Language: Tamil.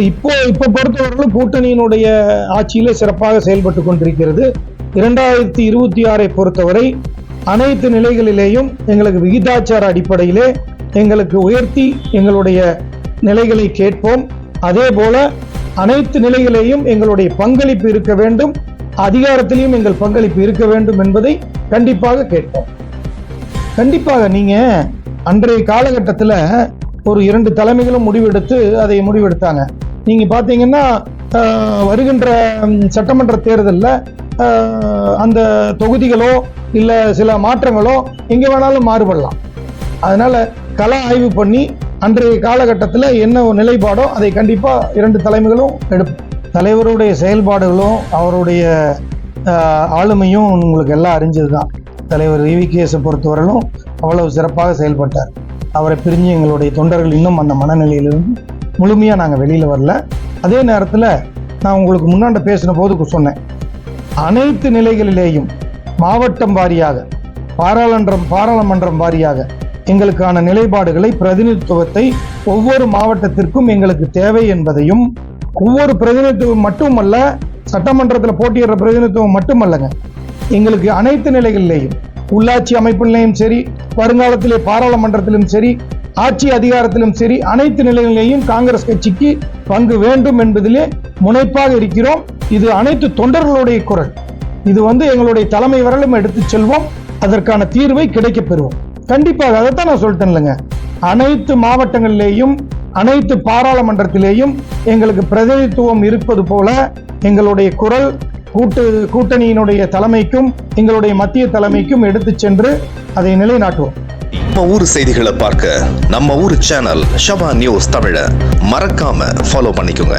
இப்போ பொறுத்தவரையிலும் கூட்டணியினுடைய ஆட்சியிலே சிறப்பாக செயல்பட்டு கொண்டிருக்கிறது. 2026 பொறுத்தவரை அனைத்து நிலைகளிலேயும் எங்களுக்கு விகிதாச்சார அடிப்படையிலே எங்களுக்கு உயர்த்தி எங்களுடைய நிலைகளை கேட்போம். அதே போல அனைத்து நிலைகளிலேயும் எங்களுடைய பங்களிப்பு இருக்க வேண்டும், அதிகாரத்திலையும் எங்கள் பங்களிப்பு இருக்க வேண்டும் என்பதை கண்டிப்பாக கேட்போம். கண்டிப்பாக நீங்க அன்றைய காலகட்டத்தில் ஒரு 2 தலைமைகளும் அதை முடிவெடுத்தாங்க. நீங்க பாத்தீங்கன்னா வருகின்ற சட்டமன்ற தேர்தலில் அந்த தொகுதிகளோ இல்ல சில மாற்றங்களோ எங்க வேணாலும் மாறுபடலாம். அதனால கள ஆய்வு பண்ணி அன்றைய காலகட்டத்தில் என்ன நிலைப்பாடோ அதை கண்டிப்பா 2 தலைமைகளும் எடுப்போம். தலைவருடைய செயல்பாடுகளும் அவருடைய ஆளுமையும் உங்களுக்கு எல்லாம் அறிஞ்சதுதான். தலைவர் EVKS பொறுத்தவரையிலும் அவ்வளவு சிறப்பாக செயல்பட்டார். அவரை பிரிஞ்சு எங்களுடைய தொண்டர்கள் இன்னும் அந்த மனநிலையிலிருந்து முழுமையா நாங்க வெளியில வரல. அதே நேரத்தில் நான் உங்களுக்கு முன்னாண்ட பேசின போது சொன்னேன், அனைத்து நிலைகளிலேயும் மாவட்டம் வாரியாக பாராளுமன்றம் வாரியாக எங்களுக்கான நிலைப்பாடுகளை பிரதிநிதித்துவத்தை ஒவ்வொரு மாவட்டத்திற்கும் எங்களுக்கு தேவை என்பதையும், ஒவ்வொரு பிரதிநிதித்துவம் மட்டுமல்ல, சட்டமன்றத்தில் போட்டியிடுற பிரதிநிதித்துவம் மட்டுமல்லங்க, எங்களுக்கு அனைத்து நிலைகளிலேயும் உள்ளாட்சி அமைப்பிலையும் சரி, வருங்காலத்திலே பாராளுமன்றத்திலும் சரி, ஆட்சி அதிகாரத்திலும் சரி, அனைத்து நிலைகளிலேயும் காங்கிரஸ் கட்சிக்கு பங்கு வேண்டும் என்பதிலே முனைப்பாக இருக்கிறோம். இது அனைத்து தொண்டர்களுடைய குரல். இது எங்களுடைய தலைமை வரலும் எடுத்து செல்வோம். அதற்கான தீர்வை கிடைக்க பெறுவோம். கண்டிப்பாக அதைத்தான் நான் சொல்லிட்டேன் இல்லைங்க. அனைத்து மாவட்டங்களிலேயும் அனைத்து பாராளுமன்றத்திலேயும் எங்களுக்கு பிரதிநிதித்துவம் இருப்பது போல எங்களுடைய குரல் கூட்டணியினுடைய தலைமைக்கும் எங்களுடைய மத்திய தலைமைக்கும் எடுத்து சென்று அதை நிலைநாட்டுவோம். நம்ம ஊர் செய்திகளை பார்க்க நம்ம ஊர் சேனல் ஷபா நியூஸ் தமிழை மறக்காம ஃபாலோ பண்ணிக்கோங்க.